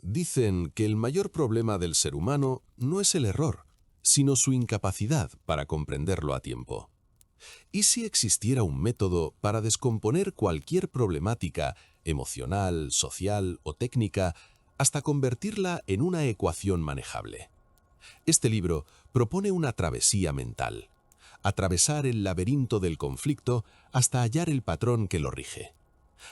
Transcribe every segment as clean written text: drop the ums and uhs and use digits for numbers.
Dicen que el mayor problema del ser humano no es el error, sino su incapacidad para comprenderlo a tiempo. ¿Y si existiera un método para descomponer cualquier problemática emocional, social o técnica hasta convertirla en una ecuación manejable? Este libro propone una travesía mental, atravesar el laberinto del conflicto hasta hallar el patrón que lo rige.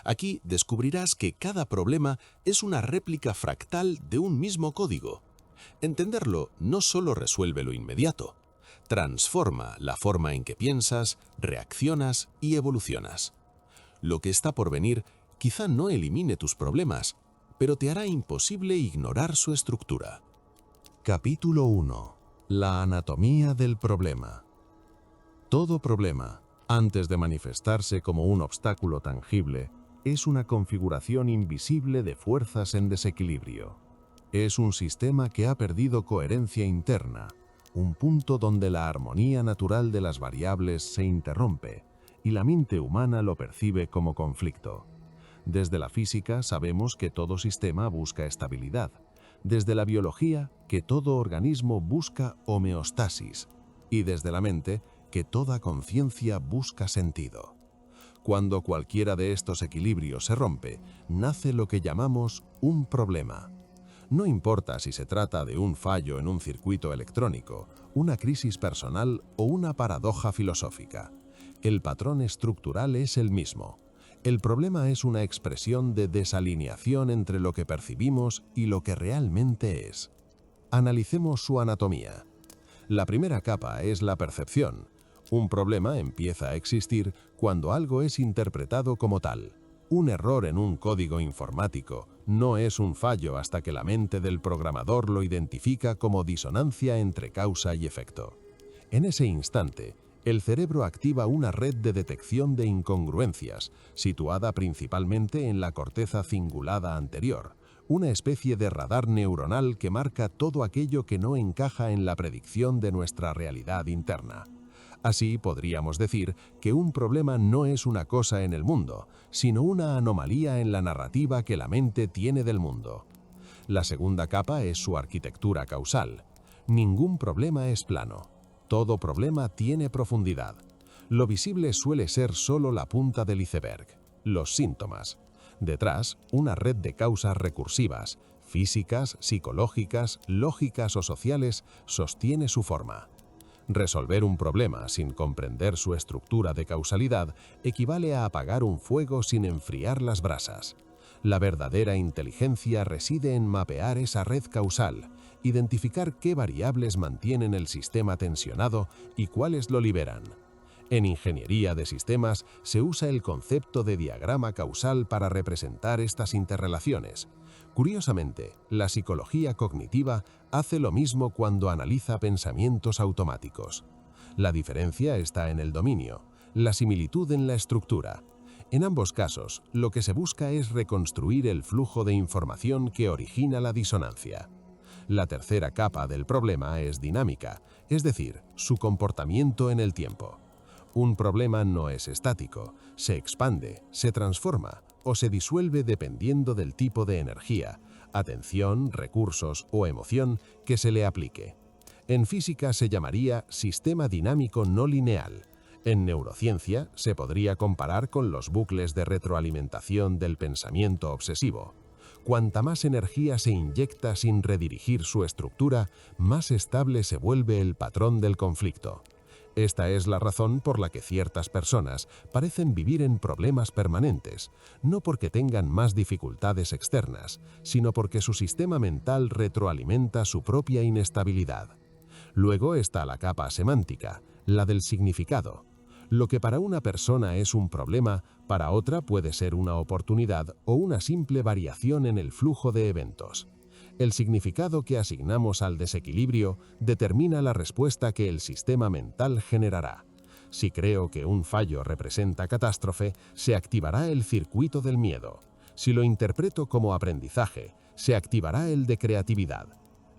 Aquí descubrirás que cada problema es una réplica fractal de un mismo código. Entenderlo no solo resuelve lo inmediato, transforma la forma en que piensas, reaccionas y evolucionas. Lo que está por venir quizá no elimine tus problemas, pero te hará imposible ignorar su estructura. Capítulo 1. La anatomía del problema. Todo problema, antes de manifestarse como un obstáculo tangible, es una configuración invisible de fuerzas en desequilibrio. Es un sistema que ha perdido coherencia interna, un punto donde la armonía natural de las variables se interrumpe y la mente humana lo percibe como conflicto. Desde la física sabemos que todo sistema busca estabilidad. Desde la biología, que todo organismo busca homeostasis. Y desde la mente, que toda conciencia busca sentido. Cuando cualquiera de estos equilibrios se rompe, nace lo que llamamos un problema. No importa si se trata de un fallo en un circuito electrónico, una crisis personal o una paradoja filosófica. El patrón estructural es el mismo. El problema es una expresión de desalineación entre lo que percibimos y lo que realmente es. Analicemos su anatomía. La primera capa es la percepción. Un problema empieza a existir cuando algo es interpretado como tal. Un error en un código informático no es un fallo hasta que la mente del programador lo identifica como disonancia entre causa y efecto. En ese instante, el cerebro activa una red de detección de incongruencias, situada principalmente en la corteza cingulada anterior, una especie de radar neuronal que marca todo aquello que no encaja en la predicción de nuestra realidad interna. Así podríamos decir que un problema no es una cosa en el mundo, sino una anomalía en la narrativa que la mente tiene del mundo. La segunda capa es su arquitectura causal. Ningún problema es plano. Todo problema tiene profundidad. Lo visible suele ser solo la punta del iceberg, los síntomas. Detrás, una red de causas recursivas, físicas, psicológicas, lógicas o sociales, sostiene su forma. Resolver un problema sin comprender su estructura de causalidad equivale a apagar un fuego sin enfriar las brasas. La verdadera inteligencia reside en mapear esa red causal, identificar qué variables mantienen el sistema tensionado y cuáles lo liberan. En ingeniería de sistemas se usa el concepto de diagrama causal para representar estas interrelaciones. Curiosamente, la psicología cognitiva hace lo mismo cuando analiza pensamientos automáticos. La diferencia está en el dominio, la similitud en la estructura. En ambos casos, lo que se busca es reconstruir el flujo de información que origina la disonancia. La tercera capa del problema es dinámica, es decir, su comportamiento en el tiempo. Un problema no es estático, se expande, se transforma o se disuelve dependiendo del tipo de energía, atención, recursos o emoción que se le aplique. En física se llamaría sistema dinámico no lineal. En neurociencia se podría comparar con los bucles de retroalimentación del pensamiento obsesivo. Cuanta más energía se inyecta sin redirigir su estructura, más estable se vuelve el patrón del conflicto. Esta es la razón por la que ciertas personas parecen vivir en problemas permanentes, no porque tengan más dificultades externas, sino porque su sistema mental retroalimenta su propia inestabilidad. Luego está la capa semántica, la del significado. Lo que para una persona es un problema, para otra puede ser una oportunidad o una simple variación en el flujo de eventos. El significado que asignamos al desequilibrio determina la respuesta que el sistema mental generará. Si creo que un fallo representa catástrofe, se activará el circuito del miedo. Si lo interpreto como aprendizaje, se activará el de creatividad.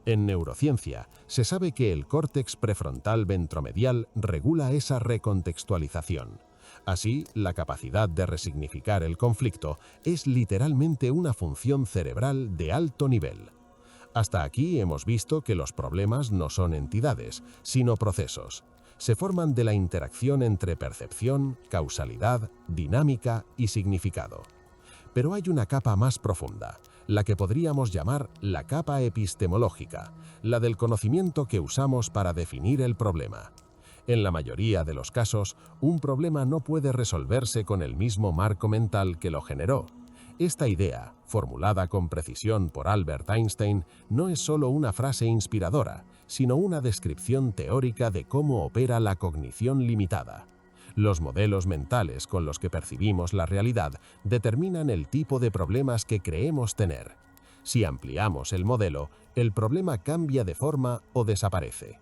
En neurociencia, se sabe que el córtex prefrontal ventromedial regula esa recontextualización. Así, la capacidad de resignificar el conflicto es literalmente una función cerebral de alto nivel. Hasta aquí hemos visto que los problemas no son entidades, sino procesos. Se forman de la interacción entre percepción, causalidad, dinámica y significado. Pero hay una capa más profunda, la que podríamos llamar la capa epistemológica, la del conocimiento que usamos para definir el problema. En la mayoría de los casos, un problema no puede resolverse con el mismo marco mental que lo generó. Esta idea, formulada con precisión por Albert Einstein, no es solo una frase inspiradora, sino una descripción teórica de cómo opera la cognición limitada. Los modelos mentales con los que percibimos la realidad determinan el tipo de problemas que creemos tener. Si ampliamos el modelo, el problema cambia de forma o desaparece.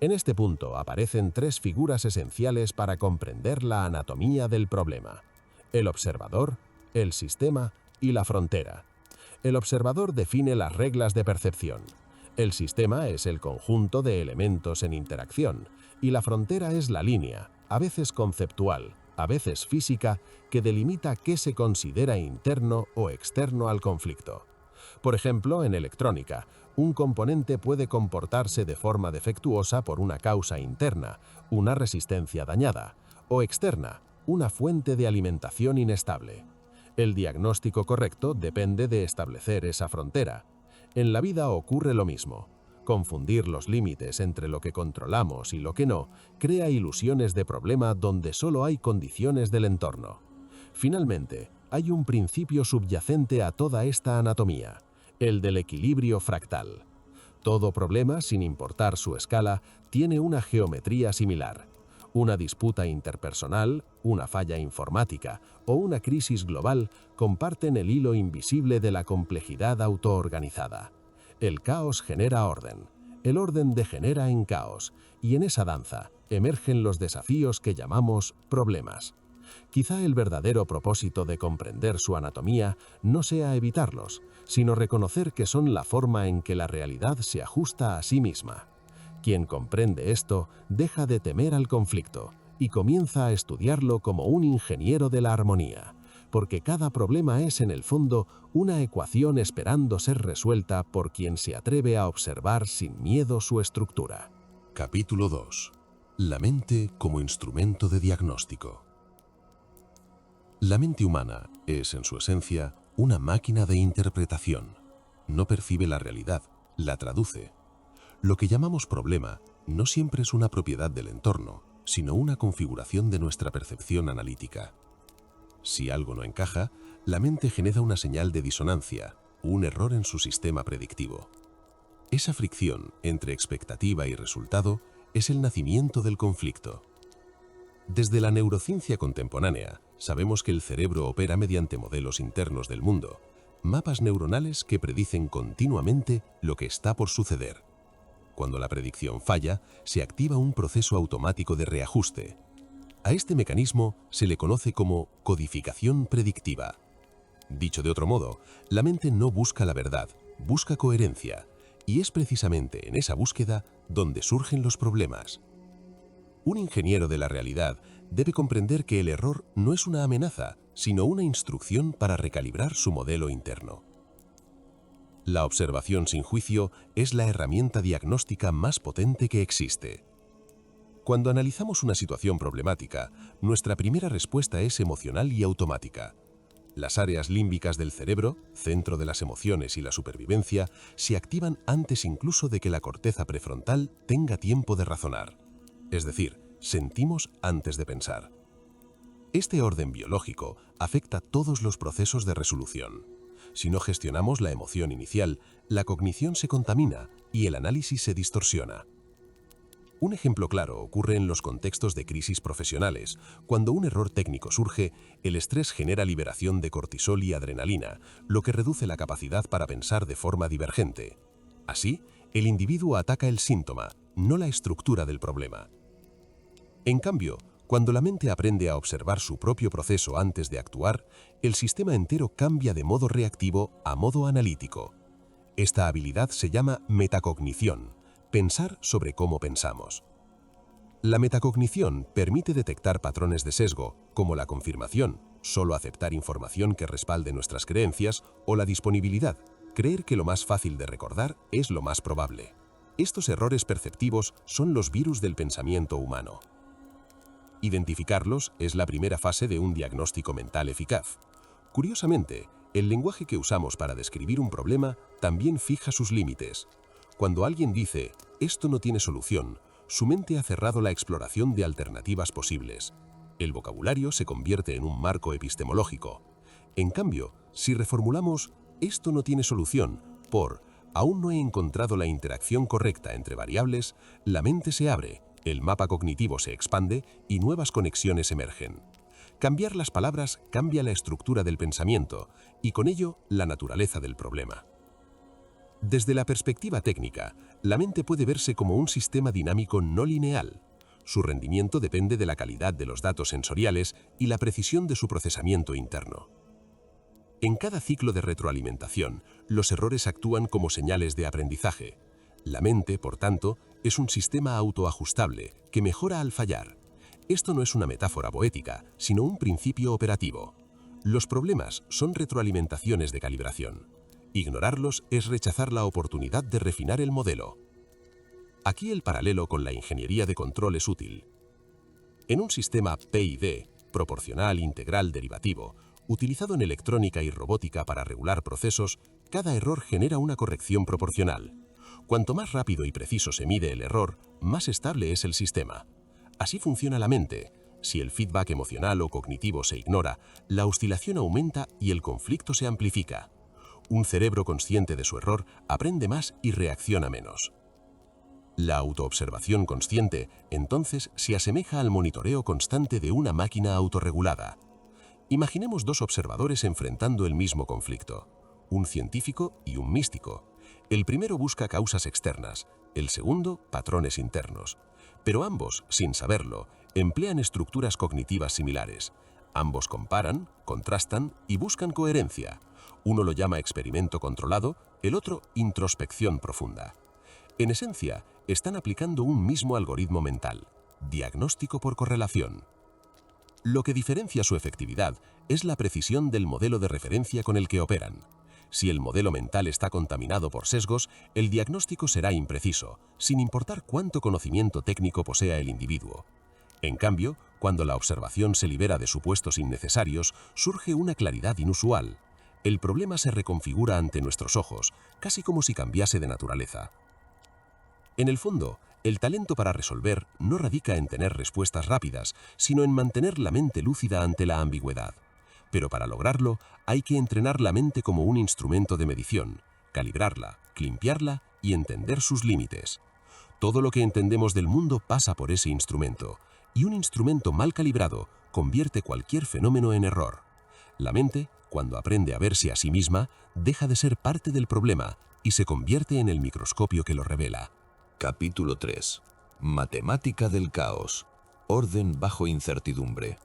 En este punto aparecen tres figuras esenciales para comprender la anatomía del problema: el observador, el sistema y la frontera. El observador define las reglas de percepción. El sistema es el conjunto de elementos en interacción, y la frontera es la línea, a veces conceptual, a veces física, que delimita qué se considera interno o externo al conflicto. Por ejemplo, en electrónica, un componente puede comportarse de forma defectuosa por una causa interna, una resistencia dañada, o externa, una fuente de alimentación inestable. El diagnóstico correcto depende de establecer esa frontera. En la vida ocurre lo mismo. Confundir los límites entre lo que controlamos y lo que no crea ilusiones de problema donde solo hay condiciones del entorno. Finalmente, hay un principio subyacente a toda esta anatomía, el del equilibrio fractal. Todo problema, sin importar su escala, tiene una geometría similar. Una disputa interpersonal, una falla informática o una crisis global comparten el hilo invisible de la complejidad autoorganizada. El caos genera orden, el orden degenera en caos, y en esa danza emergen los desafíos que llamamos problemas. Quizá el verdadero propósito de comprender su anatomía no sea evitarlos, sino reconocer que son la forma en que la realidad se ajusta a sí misma. Quien comprende esto deja de temer al conflicto y comienza a estudiarlo como un ingeniero de la armonía, porque cada problema es en el fondo una ecuación esperando ser resuelta por quien se atreve a observar sin miedo su estructura. Capítulo 2. La mente como instrumento de diagnóstico. La mente humana es, en su esencia, una máquina de interpretación. No percibe la realidad, la traduce. Lo que llamamos problema no siempre es una propiedad del entorno, sino una configuración de nuestra percepción analítica. Si algo no encaja, la mente genera una señal de disonancia, un error en su sistema predictivo. Esa fricción entre expectativa y resultado es el nacimiento del conflicto. Desde la neurociencia contemporánea, sabemos que el cerebro opera mediante modelos internos del mundo, mapas neuronales que predicen continuamente lo que está por suceder. Cuando la predicción falla, se activa un proceso automático de reajuste. A este mecanismo se le conoce como codificación predictiva. Dicho de otro modo, la mente no busca la verdad, busca coherencia, y es precisamente en esa búsqueda donde surgen los problemas. Un ingeniero de la realidad debe comprender que el error no es una amenaza, sino una instrucción para recalibrar su modelo interno. La observación sin juicio es la herramienta diagnóstica más potente que existe. Cuando analizamos una situación problemática, nuestra primera respuesta es emocional y automática. Las áreas límbicas del cerebro, centro de las emociones y la supervivencia, se activan antes incluso de que la corteza prefrontal tenga tiempo de razonar. Es decir, sentimos antes de pensar. Este orden biológico afecta todos los procesos de resolución. Si no gestionamos la emoción inicial, la cognición se contamina y el análisis se distorsiona. Un ejemplo claro ocurre en los contextos de crisis profesionales. Cuando un error técnico surge, el estrés genera liberación de cortisol y adrenalina, lo que reduce la capacidad para pensar de forma divergente. Así, el individuo ataca el síntoma, no la estructura del problema. En cambio, cuando la mente aprende a observar su propio proceso antes de actuar, el sistema entero cambia de modo reactivo a modo analítico. Esta habilidad se llama metacognición, pensar sobre cómo pensamos. La metacognición permite detectar patrones de sesgo, como la confirmación, solo aceptar información que respalde nuestras creencias, o la disponibilidad, creer que lo más fácil de recordar es lo más probable. Estos errores perceptivos son los virus del pensamiento humano. Identificarlos es la primera fase de un diagnóstico mental eficaz. Curiosamente, el lenguaje que usamos para describir un problema también fija sus límites. Cuando alguien dice, esto no tiene solución, su mente ha cerrado la exploración de alternativas posibles. El vocabulario se convierte en un marco epistemológico. En cambio, si reformulamos, esto no tiene solución, por, aún no he encontrado la interacción correcta entre variables, la mente se abre, el mapa cognitivo se expande y nuevas conexiones emergen. Cambiar las palabras cambia la estructura del pensamiento y con ello la naturaleza del problema. Desde la perspectiva técnica, la mente puede verse como un sistema dinámico no lineal. Su rendimiento depende de la calidad de los datos sensoriales y la precisión de su procesamiento interno. En cada ciclo de retroalimentación, los errores actúan como señales de aprendizaje. La mente, por tanto, es un sistema autoajustable que mejora al fallar. Esto no es una metáfora poética, sino un principio operativo. Los problemas son retroalimentaciones de calibración. Ignorarlos es rechazar la oportunidad de refinar el modelo. Aquí el paralelo con la ingeniería de control es útil. En un sistema PID, proporcional, integral, derivativo, utilizado en electrónica y robótica para regular procesos, cada error genera una corrección proporcional. Cuanto más rápido y preciso se mide el error, más estable es el sistema. Así funciona la mente. Si el feedback emocional o cognitivo se ignora, la oscilación aumenta y el conflicto se amplifica. Un cerebro consciente de su error aprende más y reacciona menos. La autoobservación consciente, entonces, se asemeja al monitoreo constante de una máquina autorregulada. Imaginemos dos observadores enfrentando el mismo conflicto, un científico y un místico. El primero busca causas externas, el segundo, patrones internos. Pero ambos, sin saberlo, emplean estructuras cognitivas similares. Ambos comparan, contrastan y buscan coherencia. Uno lo llama experimento controlado, el otro introspección profunda. En esencia, están aplicando un mismo algoritmo mental, diagnóstico por correlación. Lo que diferencia su efectividad es la precisión del modelo de referencia con el que operan. Si el modelo mental está contaminado por sesgos, el diagnóstico será impreciso, sin importar cuánto conocimiento técnico posea el individuo. En cambio, cuando la observación se libera de supuestos innecesarios, surge una claridad inusual. El problema se reconfigura ante nuestros ojos, casi como si cambiase de naturaleza. En el fondo, el talento para resolver no radica en tener respuestas rápidas, sino en mantener la mente lúcida ante la ambigüedad. Pero para lograrlo, hay que entrenar la mente como un instrumento de medición, calibrarla, limpiarla y entender sus límites. Todo lo que entendemos del mundo pasa por ese instrumento, y un instrumento mal calibrado convierte cualquier fenómeno en error. La mente, cuando aprende a verse a sí misma, deja de ser parte del problema y se convierte en el microscopio que lo revela. Capítulo 3. Matemática del caos. Orden bajo incertidumbre.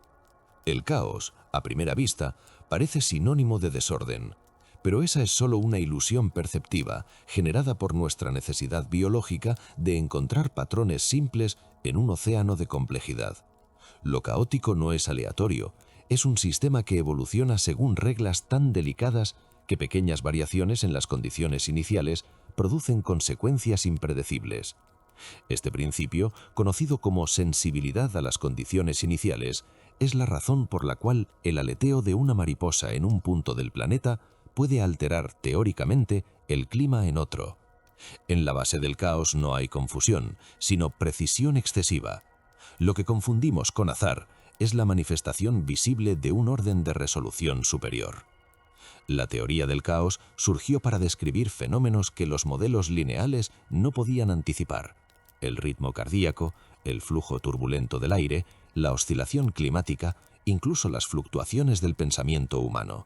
El caos, a primera vista, parece sinónimo de desorden, pero esa es solo una ilusión perceptiva generada por nuestra necesidad biológica de encontrar patrones simples en un océano de complejidad. Lo caótico no es aleatorio, es un sistema que evoluciona según reglas tan delicadas que pequeñas variaciones en las condiciones iniciales producen consecuencias impredecibles. Este principio, conocido como sensibilidad a las condiciones iniciales, es la razón por la cual el aleteo de una mariposa en un punto del planeta puede alterar teóricamente el clima en otro. En la base del caos no hay confusión, sino precisión excesiva. Lo que confundimos con azar es la manifestación visible de un orden de resolución superior. La teoría del caos surgió para describir fenómenos que los modelos lineales no podían anticipar: el ritmo cardíaco, el flujo turbulento del aire, la oscilación climática, incluso las fluctuaciones del pensamiento humano.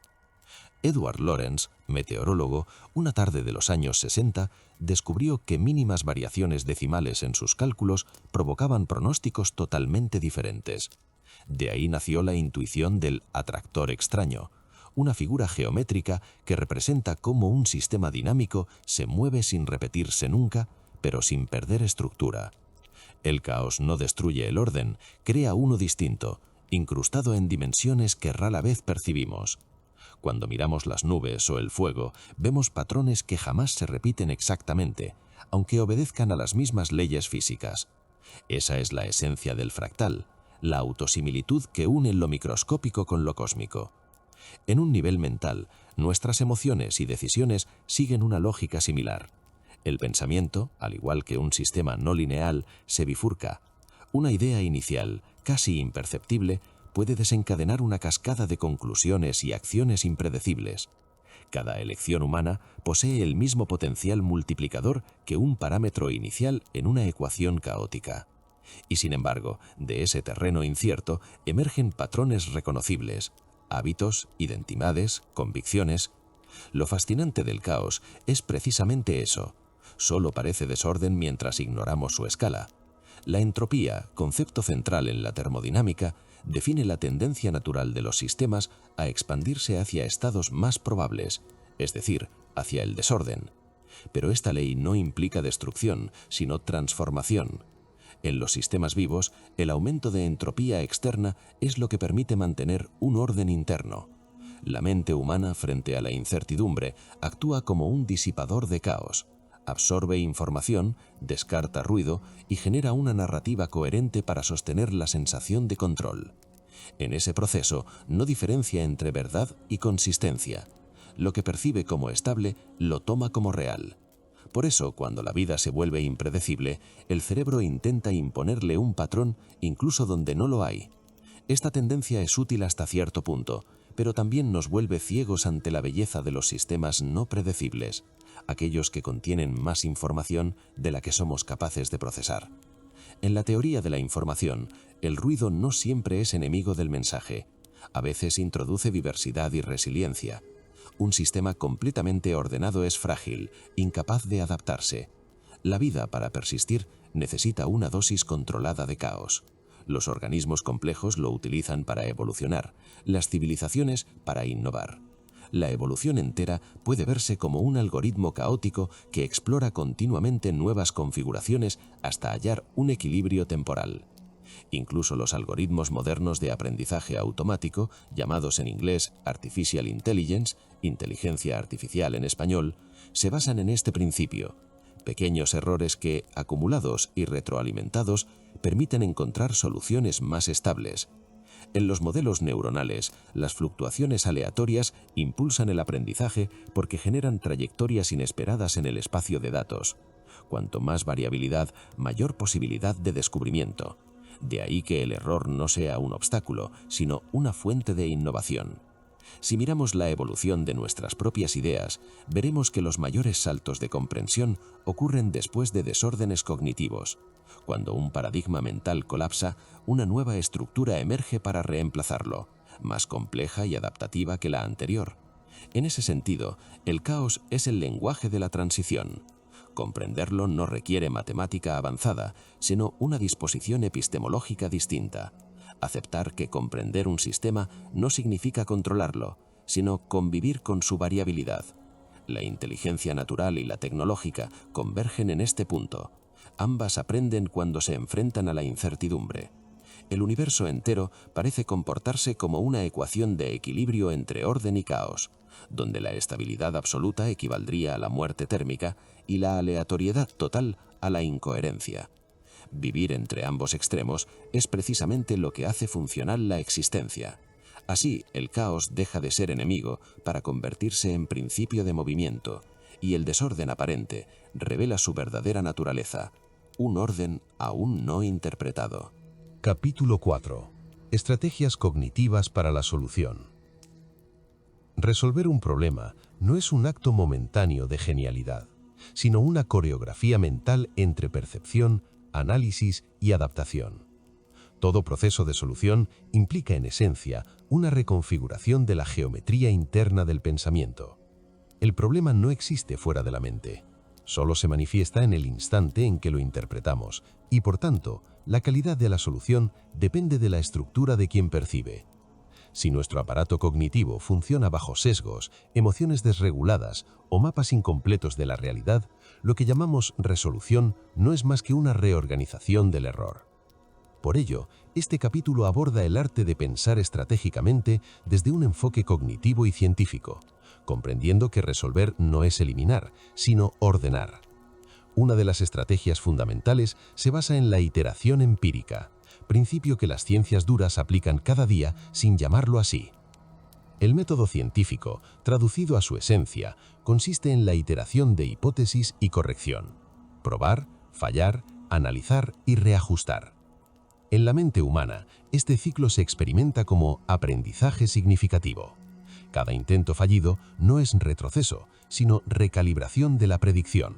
Edward Lorenz, meteorólogo, una tarde de los años 60, descubrió que mínimas variaciones decimales en sus cálculos provocaban pronósticos totalmente diferentes. De ahí nació la intuición del atractor extraño, una figura geométrica que representa cómo un sistema dinámico se mueve sin repetirse nunca, pero sin perder estructura. El caos no destruye el orden, crea uno distinto, incrustado en dimensiones que rara vez percibimos. Cuando miramos las nubes o el fuego, vemos patrones que jamás se repiten exactamente, aunque obedezcan a las mismas leyes físicas. Esa es la esencia del fractal, la autosimilitud que une lo microscópico con lo cósmico. En un nivel mental, nuestras emociones y decisiones siguen una lógica similar. El pensamiento, al igual que un sistema no lineal, se bifurca. Una idea inicial, casi imperceptible, puede desencadenar una cascada de conclusiones y acciones impredecibles. Cada elección humana posee el mismo potencial multiplicador que un parámetro inicial en una ecuación caótica. Y sin embargo, de ese terreno incierto emergen patrones reconocibles, hábitos, identidades, convicciones. Lo fascinante del caos es precisamente eso. Solo parece desorden mientras ignoramos su escala. La entropía, concepto central en la termodinámica, define la tendencia natural de los sistemas a expandirse hacia estados más probables, es decir, hacia el desorden. Pero esta ley no implica destrucción, sino transformación. En los sistemas vivos, el aumento de entropía externa es lo que permite mantener un orden interno. La mente humana, frente a la incertidumbre, actúa como un disipador de caos. Absorbe información, descarta ruido y genera una narrativa coherente para sostener la sensación de control. En ese proceso no diferencia entre verdad y consistencia. Lo que percibe como estable lo toma como real. Por eso, cuando la vida se vuelve impredecible, el cerebro intenta imponerle un patrón incluso donde no lo hay. Esta tendencia es útil hasta cierto punto, pero también nos vuelve ciegos ante la belleza de los sistemas no predecibles, aquellos que contienen más información de la que somos capaces de procesar. En la teoría de la información, el ruido no siempre es enemigo del mensaje. A veces introduce diversidad y resiliencia. Un sistema completamente ordenado es frágil, incapaz de adaptarse. La vida, para persistir, necesita una dosis controlada de caos. Los organismos complejos lo utilizan para evolucionar, las civilizaciones para innovar. La evolución entera puede verse como un algoritmo caótico que explora continuamente nuevas configuraciones hasta hallar un equilibrio temporal. Incluso los algoritmos modernos de aprendizaje automático, llamados en inglés Artificial Intelligence, inteligencia artificial en español, se basan en este principio. Pequeños errores que, acumulados y retroalimentados, permiten encontrar soluciones más estables. En los modelos neuronales, las fluctuaciones aleatorias impulsan el aprendizaje porque generan trayectorias inesperadas en el espacio de datos. Cuanto más variabilidad, mayor posibilidad de descubrimiento. De ahí que el error no sea un obstáculo, sino una fuente de innovación. Si miramos la evolución de nuestras propias ideas, veremos que los mayores saltos de comprensión ocurren después de desórdenes cognitivos. Cuando un paradigma mental colapsa, una nueva estructura emerge para reemplazarlo, más compleja y adaptativa que la anterior. En ese sentido, el caos es el lenguaje de la transición. Comprenderlo no requiere matemática avanzada, sino una disposición epistemológica distinta. Aceptar que comprender un sistema no significa controlarlo, sino convivir con su variabilidad. La inteligencia natural y la tecnológica convergen en este punto. Ambas aprenden cuando se enfrentan a la incertidumbre. El universo entero parece comportarse como una ecuación de equilibrio entre orden y caos, donde la estabilidad absoluta equivaldría a la muerte térmica y la aleatoriedad total a la incoherencia. Vivir entre ambos extremos es precisamente lo que hace funcional la existencia. Así, el caos deja de ser enemigo para convertirse en principio de movimiento, y el desorden aparente revela su verdadera naturaleza, un orden aún no interpretado. Capítulo 4. Estrategias cognitivas para la solución. Resolver un problema no es un acto momentáneo de genialidad, sino una coreografía mental entre percepción, análisis y adaptación. Todo proceso de solución implica en esencia una reconfiguración de la geometría interna del pensamiento. El problema no existe fuera de la mente, solo se manifiesta en el instante en que lo interpretamos y, por tanto, la calidad de la solución depende de la estructura de quien percibe. Si nuestro aparato cognitivo funciona bajo sesgos, emociones desreguladas o mapas incompletos de la realidad, lo que llamamos resolución no es más que una reorganización del error. Por ello, este capítulo aborda el arte de pensar estratégicamente desde un enfoque cognitivo y científico, comprendiendo que resolver no es eliminar, sino ordenar. Una de las estrategias fundamentales se basa en la iteración empírica, principio que las ciencias duras aplican cada día sin llamarlo así. El método científico, traducido a su esencia, consiste en la iteración de hipótesis y corrección. Probar, fallar, analizar y reajustar. En la mente humana, este ciclo se experimenta como aprendizaje significativo. Cada intento fallido no es retroceso, sino recalibración de la predicción.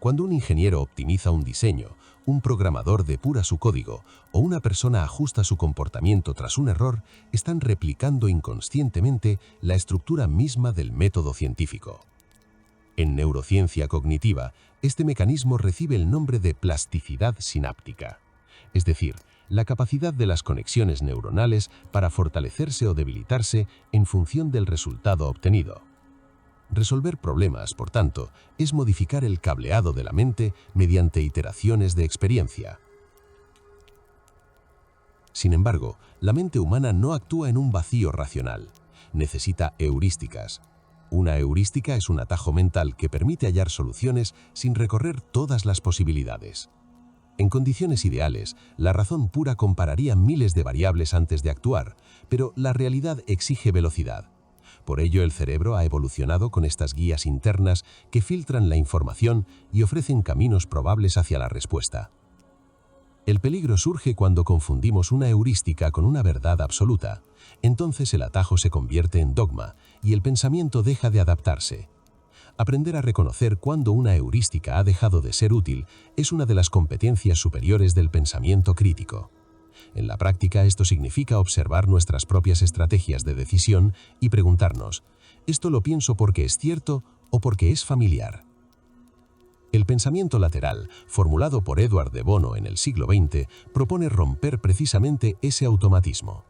Cuando un ingeniero optimiza un diseño, un programador depura su código o una persona ajusta su comportamiento tras un error, están replicando inconscientemente la estructura misma del método científico. En neurociencia cognitiva, este mecanismo recibe el nombre de plasticidad sináptica, es decir, la capacidad de las conexiones neuronales para fortalecerse o debilitarse en función del resultado obtenido. Resolver problemas, por tanto, es modificar el cableado de la mente mediante iteraciones de experiencia. Sin embargo, la mente humana no actúa en un vacío racional. Necesita heurísticas. Una heurística es un atajo mental que permite hallar soluciones sin recorrer todas las posibilidades. En condiciones ideales, la razón pura compararía miles de variables antes de actuar, pero la realidad exige velocidad. Por ello, el cerebro ha evolucionado con estas guías internas que filtran la información y ofrecen caminos probables hacia la respuesta. El peligro surge cuando confundimos una heurística con una verdad absoluta. Entonces el atajo se convierte en dogma y el pensamiento deja de adaptarse. Aprender a reconocer cuándo una heurística ha dejado de ser útil es una de las competencias superiores del pensamiento crítico. En la práctica, esto significa observar nuestras propias estrategias de decisión y preguntarnos, ¿esto lo pienso porque es cierto o porque es familiar? El pensamiento lateral, formulado por Edward de Bono en el siglo XX, propone romper precisamente ese automatismo.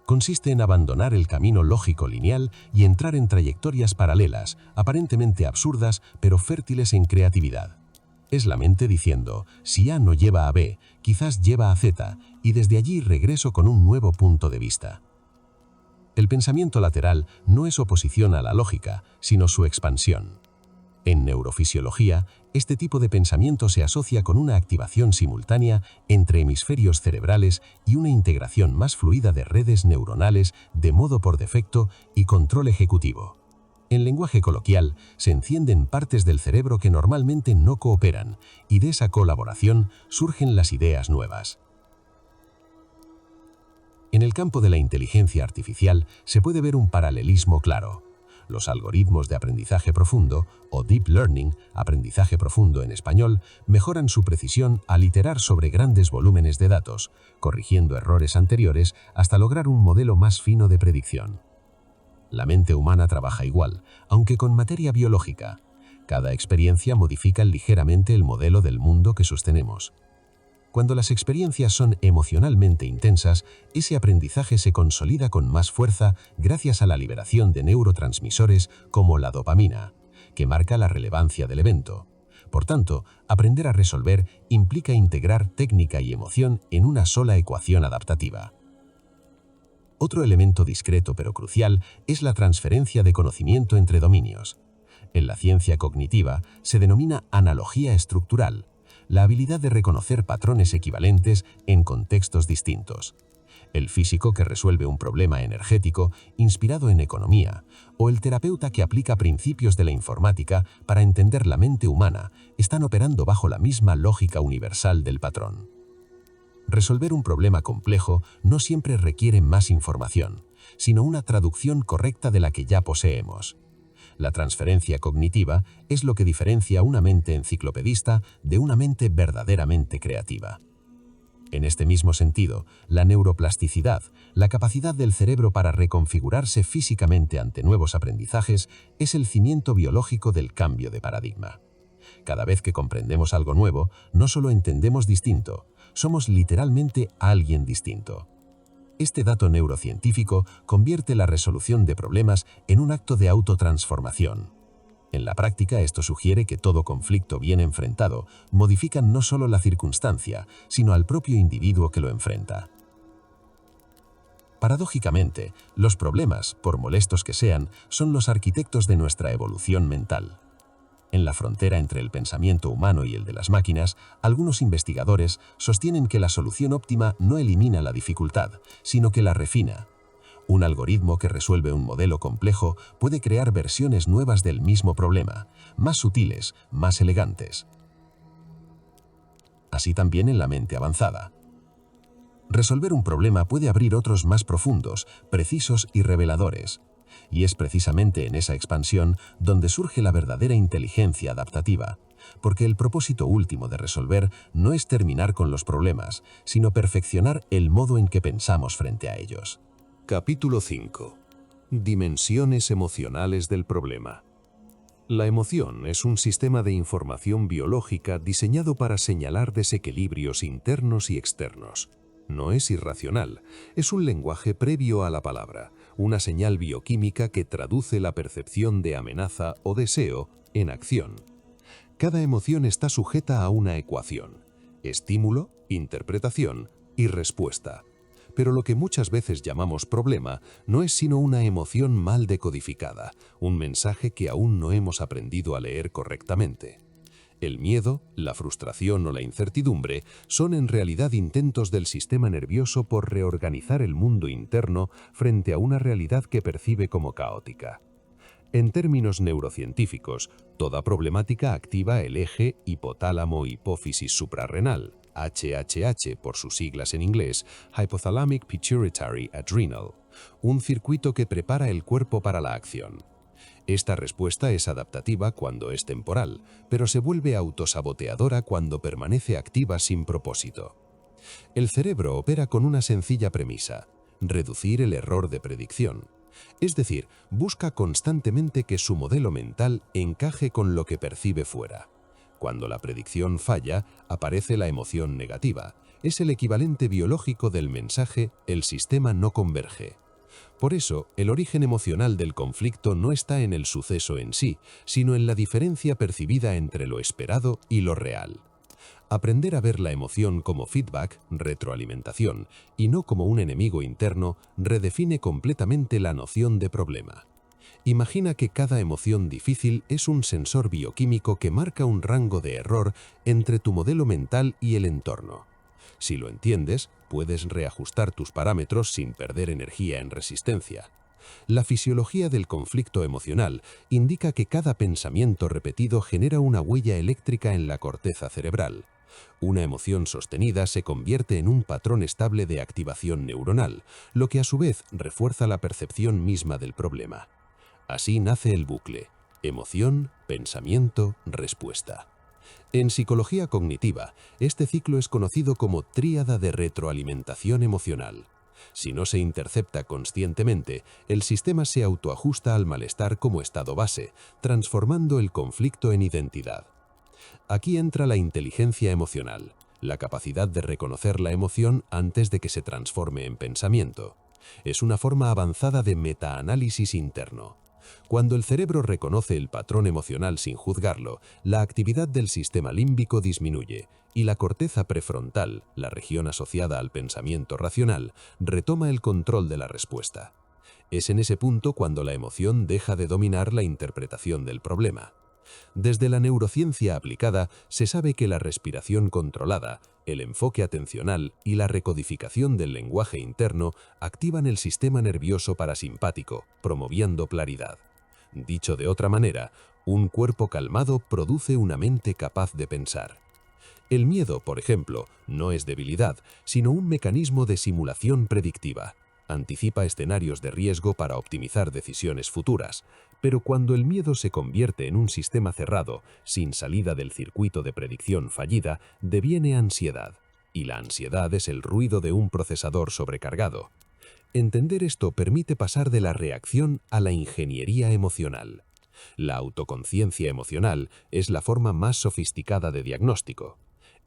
Consiste en abandonar el camino lógico lineal y entrar en trayectorias paralelas, aparentemente absurdas, pero fértiles en creatividad. Es la mente diciendo, si A no lleva a B, quizás lleva a Z, y desde allí regreso con un nuevo punto de vista. El pensamiento lateral no es oposición a la lógica, sino su expansión. En neurofisiología, este tipo de pensamiento se asocia con una activación simultánea entre hemisferios cerebrales y una integración más fluida de redes neuronales de modo por defecto y control ejecutivo. En lenguaje coloquial, se encienden partes del cerebro que normalmente no cooperan, y de esa colaboración surgen las ideas nuevas. En el campo de la inteligencia artificial se puede ver un paralelismo claro. Los algoritmos de aprendizaje profundo, o Deep Learning, aprendizaje profundo en español, mejoran su precisión al iterar sobre grandes volúmenes de datos, corrigiendo errores anteriores hasta lograr un modelo más fino de predicción. La mente humana trabaja igual, aunque con materia biológica. Cada experiencia modifica ligeramente el modelo del mundo que sostenemos. Cuando las experiencias son emocionalmente intensas, ese aprendizaje se consolida con más fuerza gracias a la liberación de neurotransmisores como la dopamina, que marca la relevancia del evento. Por tanto, aprender a resolver implica integrar técnica y emoción en una sola ecuación adaptativa. Otro elemento discreto pero crucial es la transferencia de conocimiento entre dominios. En la ciencia cognitiva se denomina analogía estructural, la habilidad de reconocer patrones equivalentes en contextos distintos. El físico que resuelve un problema energético inspirado en economía, o el terapeuta que aplica principios de la informática para entender la mente humana, están operando bajo la misma lógica universal del patrón. Resolver un problema complejo no siempre requiere más información, sino una traducción correcta de la que ya poseemos. La transferencia cognitiva es lo que diferencia una mente enciclopedista de una mente verdaderamente creativa. En este mismo sentido, la neuroplasticidad, la capacidad del cerebro para reconfigurarse físicamente ante nuevos aprendizajes, es el cimiento biológico del cambio de paradigma. Cada vez que comprendemos algo nuevo, no solo entendemos distinto, somos literalmente alguien distinto. Este dato neurocientífico convierte la resolución de problemas en un acto de autotransformación. En la práctica, esto sugiere que todo conflicto bien enfrentado modifica no solo la circunstancia, sino al propio individuo que lo enfrenta. Paradójicamente, los problemas, por molestos que sean, son los arquitectos de nuestra evolución mental. En la frontera entre el pensamiento humano y el de las máquinas, algunos investigadores sostienen que la solución óptima no elimina la dificultad, sino que la refina. Un algoritmo que resuelve un modelo complejo puede crear versiones nuevas del mismo problema, más sutiles, más elegantes. Así también en la mente avanzada. Resolver un problema puede abrir otros más profundos, precisos y reveladores. Y es precisamente en esa expansión donde surge la verdadera inteligencia adaptativa, porque el propósito último de resolver no es terminar con los problemas, sino perfeccionar el modo en que pensamos frente a ellos. Capítulo 5. Dimensiones emocionales del problema. La emoción es un sistema de información biológica diseñado para señalar desequilibrios internos y externos. No es irracional, es un lenguaje previo a la palabra, una señal bioquímica que traduce la percepción de amenaza o deseo en acción. Cada emoción está sujeta a una ecuación: estímulo, interpretación y respuesta. Pero lo que muchas veces llamamos problema no es sino una emoción mal decodificada, un mensaje que aún no hemos aprendido a leer correctamente. El miedo, la frustración o la incertidumbre son en realidad intentos del sistema nervioso por reorganizar el mundo interno frente a una realidad que percibe como caótica. En términos neurocientíficos, toda problemática activa el eje hipotálamo-hipófisis suprarrenal, HHH por sus siglas en inglés, Hypothalamic Pituitary Adrenal, un circuito que prepara el cuerpo para la acción. Esta respuesta es adaptativa cuando es temporal, pero se vuelve autosaboteadora cuando permanece activa sin propósito. El cerebro opera con una sencilla premisa: reducir el error de predicción. Es decir, busca constantemente que su modelo mental encaje con lo que percibe fuera. Cuando la predicción falla, aparece la emoción negativa. Es el equivalente biológico del mensaje «el sistema no converge». Por eso, el origen emocional del conflicto no está en el suceso en sí, sino en la diferencia percibida entre lo esperado y lo real. Aprender a ver la emoción como feedback, retroalimentación, y no como un enemigo interno, redefine completamente la noción de problema. Imagina que cada emoción difícil es un sensor bioquímico que marca un rango de error entre tu modelo mental y el entorno. Si lo entiendes, puedes reajustar tus parámetros sin perder energía en resistencia. La fisiología del conflicto emocional indica que cada pensamiento repetido genera una huella eléctrica en la corteza cerebral. Una emoción sostenida se convierte en un patrón estable de activación neuronal, lo que a su vez refuerza la percepción misma del problema. Así nace el bucle: emoción, pensamiento, respuesta. En psicología cognitiva, este ciclo es conocido como tríada de retroalimentación emocional. Si no se intercepta conscientemente, el sistema se autoajusta al malestar como estado base, transformando el conflicto en identidad. Aquí entra la inteligencia emocional, la capacidad de reconocer la emoción antes de que se transforme en pensamiento. Es una forma avanzada de metaanálisis interno. Cuando el cerebro reconoce el patrón emocional sin juzgarlo, la actividad del sistema límbico disminuye y la corteza prefrontal, la región asociada al pensamiento racional, retoma el control de la respuesta. Es en ese punto cuando la emoción deja de dominar la interpretación del problema. Desde la neurociencia aplicada se sabe que la respiración controlada, el enfoque atencional y la recodificación del lenguaje interno activan el sistema nervioso parasimpático, promoviendo claridad. Dicho de otra manera, un cuerpo calmado produce una mente capaz de pensar. El miedo, por ejemplo, no es debilidad, sino un mecanismo de simulación predictiva. Anticipa escenarios de riesgo para optimizar decisiones futuras, pero cuando el miedo se convierte en un sistema cerrado, sin salida del circuito de predicción fallida, deviene ansiedad, y la ansiedad es el ruido de un procesador sobrecargado. Entender esto permite pasar de la reacción a la ingeniería emocional. La autoconciencia emocional es la forma más sofisticada de diagnóstico.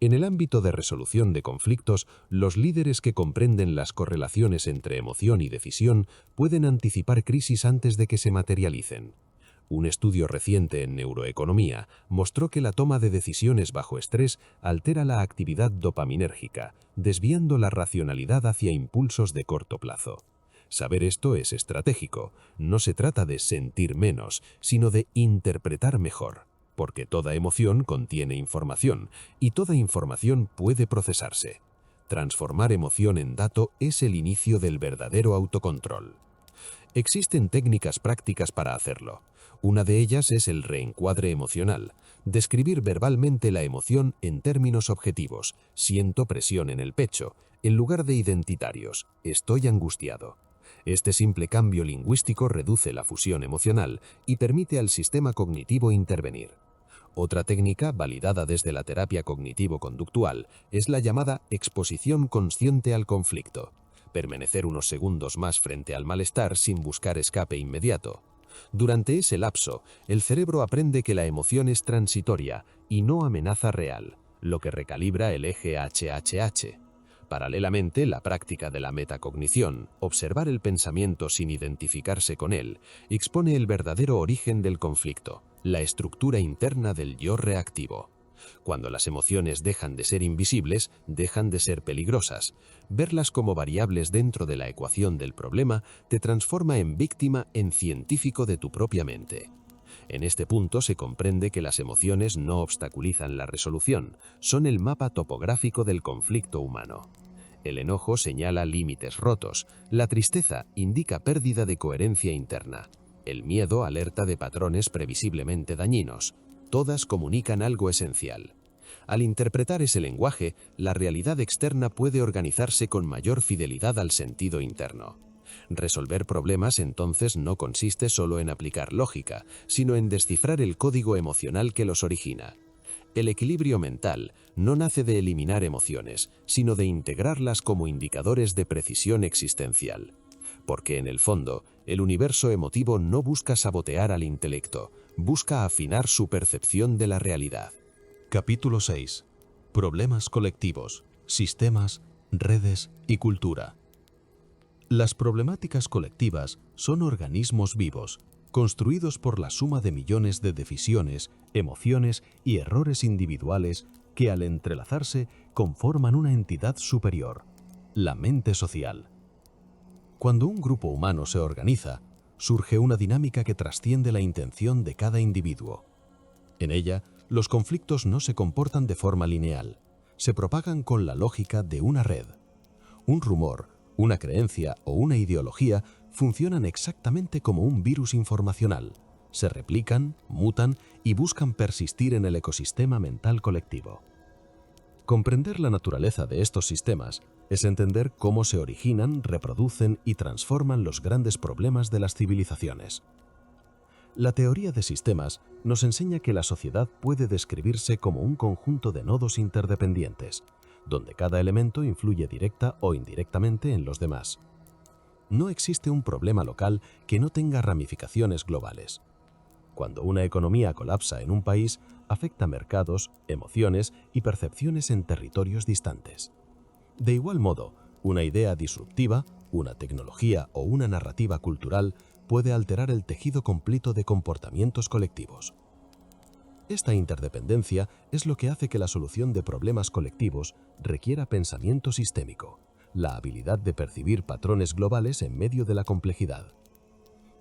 En el ámbito de resolución de conflictos, los líderes que comprenden las correlaciones entre emoción y decisión pueden anticipar crisis antes de que se materialicen. Un estudio reciente en neuroeconomía mostró que la toma de decisiones bajo estrés altera la actividad dopaminérgica, desviando la racionalidad hacia impulsos de corto plazo. Saber esto es estratégico. No se trata de sentir menos, sino de interpretar mejor, porque toda emoción contiene información, y toda información puede procesarse. Transformar emoción en dato es el inicio del verdadero autocontrol. Existen técnicas prácticas para hacerlo. Una de ellas es el reencuadre emocional, describir verbalmente la emoción en términos objetivos. Siento presión en el pecho, en lugar de identitarios, estoy angustiado. Este simple cambio lingüístico reduce la fusión emocional y permite al sistema cognitivo intervenir. Otra técnica, validada desde la terapia cognitivo-conductual, es la llamada exposición consciente al conflicto. Permanecer unos segundos más frente al malestar sin buscar escape inmediato. Durante ese lapso, el cerebro aprende que la emoción es transitoria y no amenaza real, lo que recalibra el eje HHH. Paralelamente, la práctica de la metacognición, observar el pensamiento sin identificarse con él, expone el verdadero origen del conflicto, la estructura interna del yo reactivo. Cuando las emociones dejan de ser invisibles, dejan de ser peligrosas. Verlas como variables dentro de la ecuación del problema te transforma en víctima, en científico de tu propia mente. En este punto se comprende que las emociones no obstaculizan la resolución, son el mapa topográfico del conflicto humano. El enojo señala límites rotos, la tristeza indica pérdida de coherencia interna, el miedo alerta de patrones previsiblemente dañinos. Todas comunican algo esencial. Al interpretar ese lenguaje, la realidad externa puede organizarse con mayor fidelidad al sentido interno. Resolver problemas entonces no consiste solo en aplicar lógica, sino en descifrar el código emocional que los origina. El equilibrio mental no nace de eliminar emociones, sino de integrarlas como indicadores de precisión existencial. Porque en el fondo, el universo emotivo no busca sabotear al intelecto, busca afinar su percepción de la realidad. Capítulo 6. Problemas colectivos, sistemas, redes y cultura. Las problemáticas colectivas son organismos vivos, construidos por la suma de millones de decisiones, emociones y errores individuales que al entrelazarse conforman una entidad superior, la mente social. Cuando un grupo humano se organiza, surge una dinámica que trasciende la intención de cada individuo. En ella, los conflictos no se comportan de forma lineal, se propagan con la lógica de una red. Un rumor, una creencia o una ideología funcionan exactamente como un virus informacional. Se replican, mutan y buscan persistir en el ecosistema mental colectivo. Comprender la naturaleza de estos sistemas es entender cómo se originan, reproducen y transforman los grandes problemas de las civilizaciones. La teoría de sistemas nos enseña que la sociedad puede describirse como un conjunto de nodos interdependientes, donde cada elemento influye directa o indirectamente en los demás. No existe un problema local que no tenga ramificaciones globales. Cuando una economía colapsa en un país, afecta mercados, emociones y percepciones en territorios distantes. De igual modo, una idea disruptiva, una tecnología o una narrativa cultural puede alterar el tejido completo de comportamientos colectivos. Esta interdependencia es lo que hace que la solución de problemas colectivos requiera pensamiento sistémico, la habilidad de percibir patrones globales en medio de la complejidad.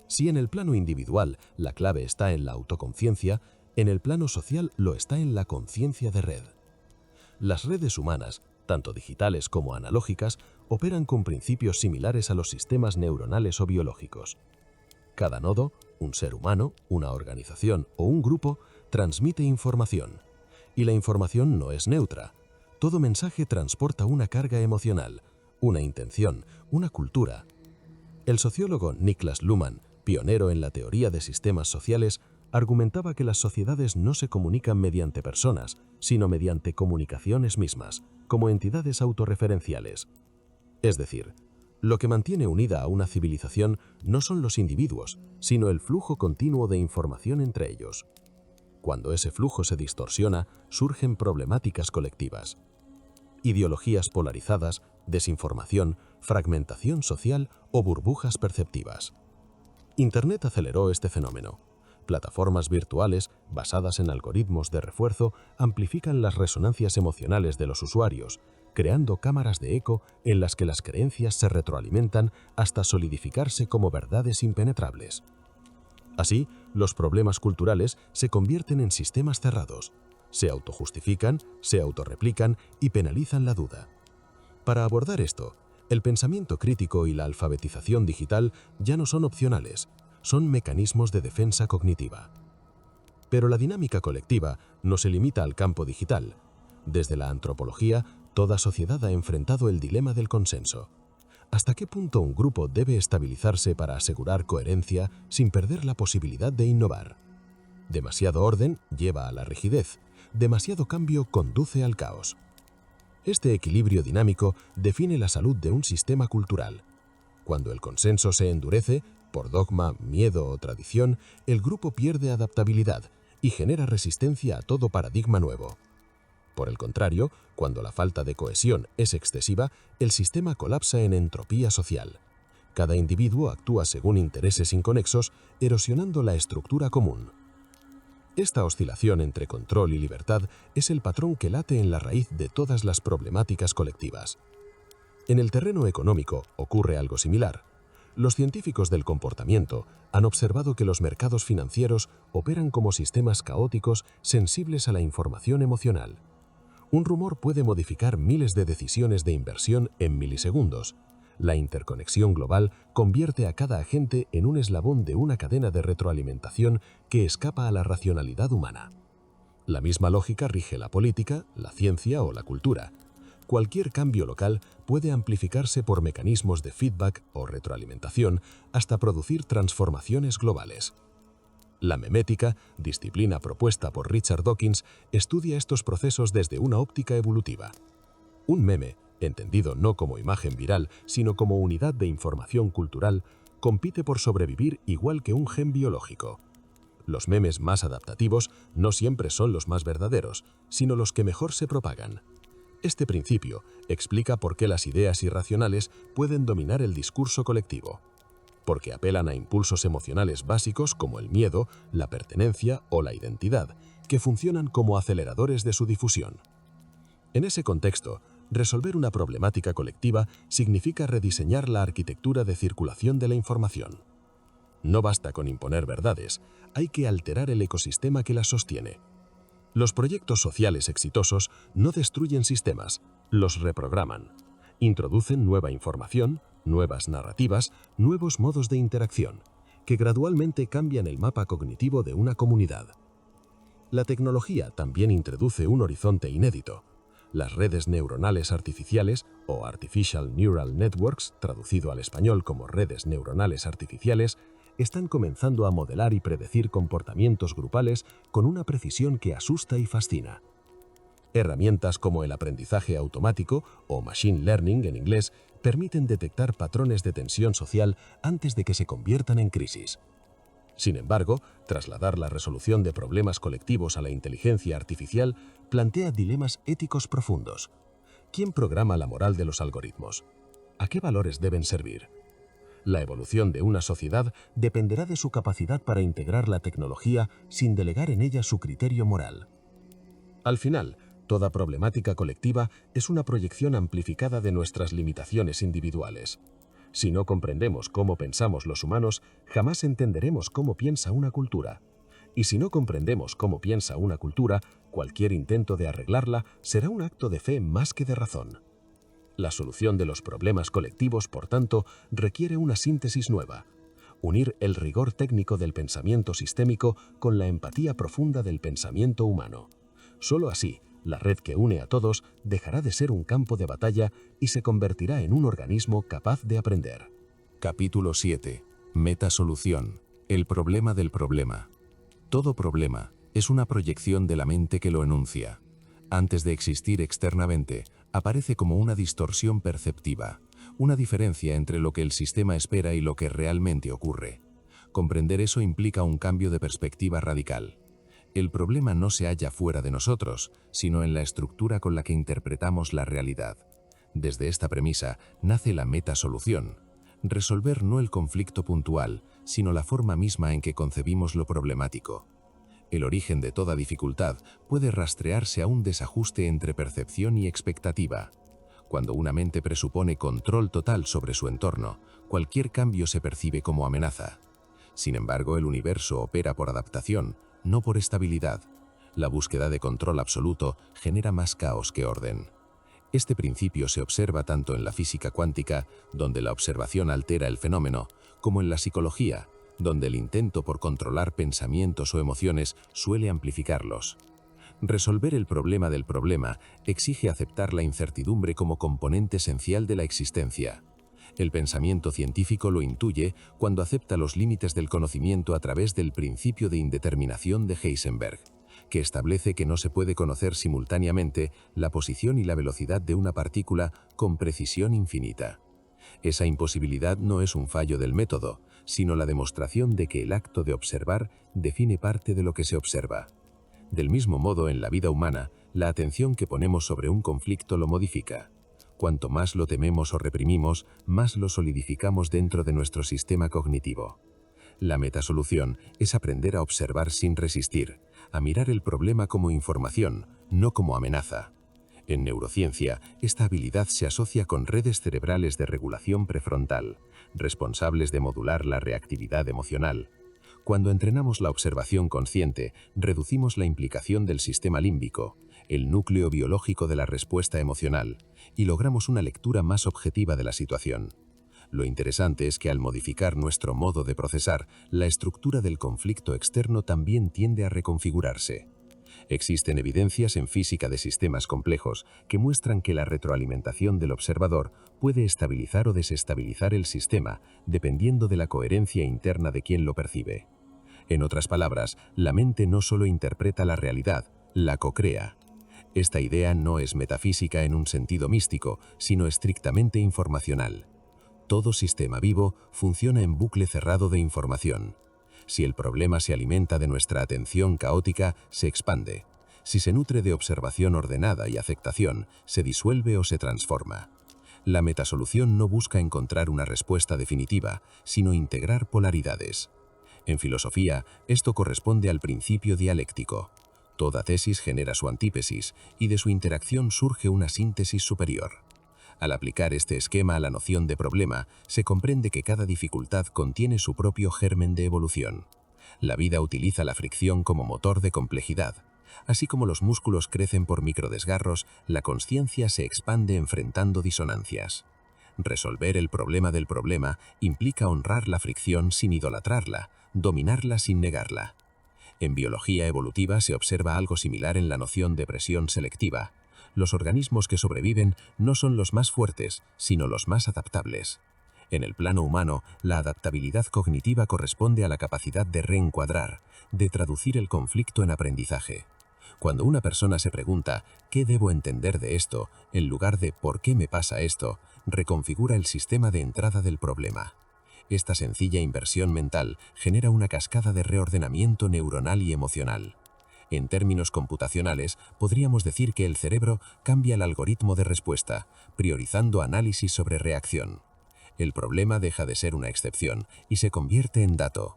Si en el plano individual la clave está en la autoconciencia, en el plano social lo está en la conciencia de red. Las redes humanas, tanto digitales como analógicas, operan con principios similares a los sistemas neuronales o biológicos. Cada nodo, un ser humano, una organización o un grupo, transmite información. Y la información no es neutra. Todo mensaje transporta una carga emocional, una intención, una cultura. El sociólogo Niklas Luhmann, pionero en la teoría de sistemas sociales, argumentaba que las sociedades no se comunican mediante personas, sino mediante comunicaciones mismas, como entidades autorreferenciales. Es decir, lo que mantiene unida a una civilización no son los individuos, sino el flujo continuo de información entre ellos. Cuando ese flujo se distorsiona, surgen problemáticas colectivas. Ideologías polarizadas, desinformación, fragmentación social o burbujas perceptivas. Internet aceleró este fenómeno. Plataformas virtuales, basadas en algoritmos de refuerzo, amplifican las resonancias emocionales de los usuarios, creando cámaras de eco en las que las creencias se retroalimentan hasta solidificarse como verdades impenetrables. Así, los problemas culturales se convierten en sistemas cerrados. Se autojustifican, se autorreplican y penalizan la duda. Para abordar esto, el pensamiento crítico y la alfabetización digital ya no son opcionales, son mecanismos de defensa cognitiva. Pero la dinámica colectiva no se limita al campo digital. Desde la antropología, toda sociedad ha enfrentado el dilema del consenso. ¿Hasta qué punto un grupo debe estabilizarse para asegurar coherencia sin perder la posibilidad de innovar? Demasiado orden lleva a la rigidez, demasiado cambio conduce al caos. Este equilibrio dinámico define la salud de un sistema cultural. Cuando el consenso se endurece, por dogma, miedo o tradición, el grupo pierde adaptabilidad y genera resistencia a todo paradigma nuevo. Por el contrario, cuando la falta de cohesión es excesiva, el sistema colapsa en entropía social. Cada individuo actúa según intereses inconexos, erosionando la estructura común. Esta oscilación entre control y libertad es el patrón que late en la raíz de todas las problemáticas colectivas. En el terreno económico ocurre algo similar. Los científicos del comportamiento han observado que los mercados financieros operan como sistemas caóticos sensibles a la información emocional. Un rumor puede modificar miles de decisiones de inversión en milisegundos. La interconexión global convierte a cada agente en un eslabón de una cadena de retroalimentación que escapa a la racionalidad humana. La misma lógica rige la política, la ciencia o la cultura. Cualquier cambio local puede amplificarse por mecanismos de feedback o retroalimentación hasta producir transformaciones globales. La memética, disciplina propuesta por Richard Dawkins, estudia estos procesos desde una óptica evolutiva. Un meme, entendido no como imagen viral, sino como unidad de información cultural, compite por sobrevivir igual que un gen biológico. Los memes más adaptativos no siempre son los más verdaderos, sino los que mejor se propagan. Este principio explica por qué las ideas irracionales pueden dominar el discurso colectivo. Porque apelan a impulsos emocionales básicos como el miedo, la pertenencia o la identidad, que funcionan como aceleradores de su difusión. En ese contexto, resolver una problemática colectiva significa rediseñar la arquitectura de circulación de la información. No basta con imponer verdades, hay que alterar el ecosistema que las sostiene. Los proyectos sociales exitosos no destruyen sistemas, los reprograman. Introducen nueva información, nuevas narrativas, nuevos modos de interacción, que gradualmente cambian el mapa cognitivo de una comunidad. La tecnología también introduce un horizonte inédito. Las redes neuronales artificiales, o Artificial Neural Networks, traducido al español como redes neuronales artificiales, están comenzando a modelar y predecir comportamientos grupales con una precisión que asusta y fascina. Herramientas como el aprendizaje automático, o machine learning en inglés, permiten detectar patrones de tensión social antes de que se conviertan en crisis. Sin embargo, trasladar la resolución de problemas colectivos a la inteligencia artificial plantea dilemas éticos profundos. ¿Quién programa la moral de los algoritmos? ¿A qué valores deben servir? La evolución de una sociedad dependerá de su capacidad para integrar la tecnología sin delegar en ella su criterio moral. Al final, toda problemática colectiva es una proyección amplificada de nuestras limitaciones individuales. Si no comprendemos cómo pensamos los humanos, jamás entenderemos cómo piensa una cultura. Y si no comprendemos cómo piensa una cultura, cualquier intento de arreglarla será un acto de fe más que de razón. La solución de los problemas colectivos, por tanto, requiere una síntesis nueva. Unir el rigor técnico del pensamiento sistémico con la empatía profunda del pensamiento humano. Solo así, la red que une a todos dejará de ser un campo de batalla y se convertirá en un organismo capaz de aprender. Capítulo 7. Metasolución. El problema del problema. Todo problema es una proyección de la mente que lo enuncia. Antes de existir externamente, aparece como una distorsión perceptiva, una diferencia entre lo que el sistema espera y lo que realmente ocurre. Comprender eso implica un cambio de perspectiva radical. El problema no se halla fuera de nosotros, sino en la estructura con la que interpretamos la realidad. Desde esta premisa nace la metasolución. Resolver no el conflicto puntual, sino la forma misma en que concebimos lo problemático. El origen de toda dificultad puede rastrearse a un desajuste entre percepción y expectativa. Cuando una mente presupone control total sobre su entorno, cualquier cambio se percibe como amenaza. Sin embargo, el universo opera por adaptación, no por estabilidad. La búsqueda de control absoluto genera más caos que orden. Este principio se observa tanto en la física cuántica, donde la observación altera el fenómeno, como en la psicología, donde el intento por controlar pensamientos o emociones suele amplificarlos. Resolver el problema del problema exige aceptar la incertidumbre como componente esencial de la existencia. El pensamiento científico lo intuye cuando acepta los límites del conocimiento a través del principio de indeterminación de Heisenberg, que establece que no se puede conocer simultáneamente la posición y la velocidad de una partícula con precisión infinita. Esa imposibilidad no es un fallo del método, sino la demostración de que el acto de observar define parte de lo que se observa. Del mismo modo, en la vida humana, la atención que ponemos sobre un conflicto lo modifica. Cuanto más lo tememos o reprimimos, más lo solidificamos dentro de nuestro sistema cognitivo. La metasolución es aprender a observar sin resistir, a mirar el problema como información, no como amenaza. En neurociencia, esta habilidad se asocia con redes cerebrales de regulación prefrontal, responsables de modular la reactividad emocional. Cuando entrenamos la observación consciente, reducimos la implicación del sistema límbico, el núcleo biológico de la respuesta emocional, y logramos una lectura más objetiva de la situación. Lo interesante es que al modificar nuestro modo de procesar, la estructura del conflicto externo también tiende a reconfigurarse. Existen evidencias en física de sistemas complejos que muestran que la retroalimentación del observador puede estabilizar o desestabilizar el sistema, dependiendo de la coherencia interna de quien lo percibe. En otras palabras, la mente no solo interpreta la realidad, la co-crea. Esta idea no es metafísica en un sentido místico, sino estrictamente informacional. Todo sistema vivo funciona en bucle cerrado de información. Si el problema se alimenta de nuestra atención caótica, se expande. Si se nutre de observación ordenada y aceptación, se disuelve o se transforma. La metasolución no busca encontrar una respuesta definitiva, sino integrar polaridades. En filosofía, esto corresponde al principio dialéctico. Toda tesis genera su antítesis, y de su interacción surge una síntesis superior. Al aplicar este esquema a la noción de problema, se comprende que cada dificultad contiene su propio germen de evolución. La vida utiliza la fricción como motor de complejidad. Así como los músculos crecen por microdesgarros, la consciencia se expande enfrentando disonancias. Resolver el problema del problema implica honrar la fricción sin idolatrarla, dominarla sin negarla. En biología evolutiva se observa algo similar en la noción de presión selectiva. Los organismos que sobreviven no son los más fuertes, sino los más adaptables. En el plano humano, la adaptabilidad cognitiva corresponde a la capacidad de reencuadrar, de traducir el conflicto en aprendizaje. Cuando una persona se pregunta ¿qué debo entender de esto?, en lugar de ¿por qué me pasa esto?, reconfigura el sistema de entrada del problema. Esta sencilla inversión mental genera una cascada de reordenamiento neuronal y emocional. En términos computacionales, podríamos decir que el cerebro cambia el algoritmo de respuesta, priorizando análisis sobre reacción. El problema deja de ser una excepción y se convierte en dato.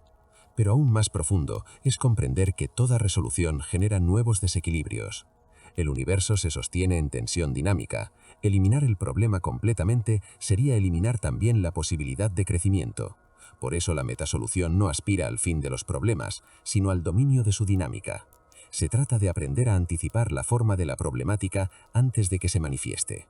Pero aún más profundo es comprender que toda resolución genera nuevos desequilibrios. El universo se sostiene en tensión dinámica. Eliminar el problema completamente sería eliminar también la posibilidad de crecimiento. Por eso la metasolución no aspira al fin de los problemas, sino al dominio de su dinámica. Se trata de aprender a anticipar la forma de la problemática antes de que se manifieste.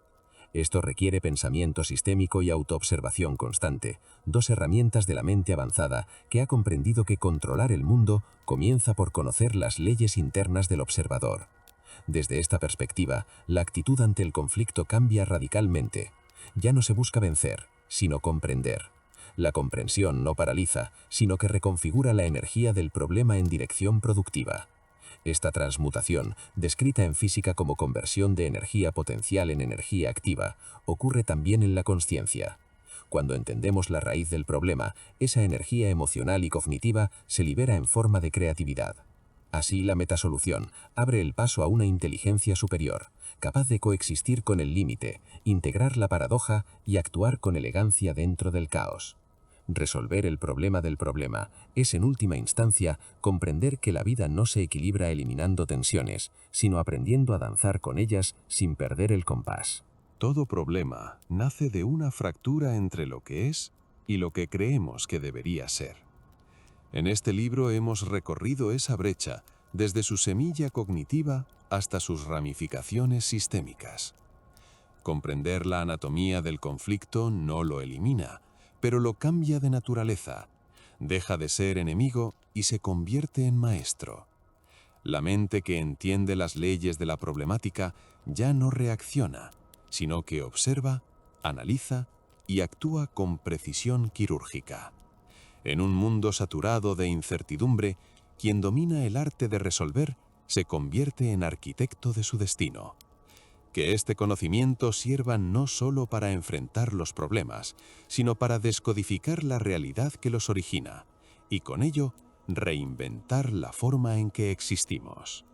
Esto requiere pensamiento sistémico y autoobservación constante, dos herramientas de la mente avanzada que ha comprendido que controlar el mundo comienza por conocer las leyes internas del observador. Desde esta perspectiva, la actitud ante el conflicto cambia radicalmente. Ya no se busca vencer, sino comprender. La comprensión no paraliza, sino que reconfigura la energía del problema en dirección productiva. Esta transmutación, descrita en física como conversión de energía potencial en energía activa, ocurre también en la consciencia. Cuando entendemos la raíz del problema, esa energía emocional y cognitiva se libera en forma de creatividad. Así, la metasolución abre el paso a una inteligencia superior, capaz de coexistir con el límite, integrar la paradoja y actuar con elegancia dentro del caos. Resolver el problema del problema es, en última instancia, comprender que la vida no se equilibra eliminando tensiones, sino aprendiendo a danzar con ellas sin perder el compás. Todo problema nace de una fractura entre lo que es y lo que creemos que debería ser. En este libro hemos recorrido esa brecha desde su semilla cognitiva hasta sus ramificaciones sistémicas. Comprender la anatomía del conflicto no lo elimina, pero lo cambia de naturaleza. Deja de ser enemigo y se convierte en maestro. La mente que entiende las leyes de la problemática ya no reacciona, sino que observa, analiza y actúa con precisión quirúrgica. En un mundo saturado de incertidumbre, quien domina el arte de resolver se convierte en arquitecto de su destino. Que este conocimiento sirva no solo para enfrentar los problemas, sino para descodificar la realidad que los origina y con ello reinventar la forma en que existimos.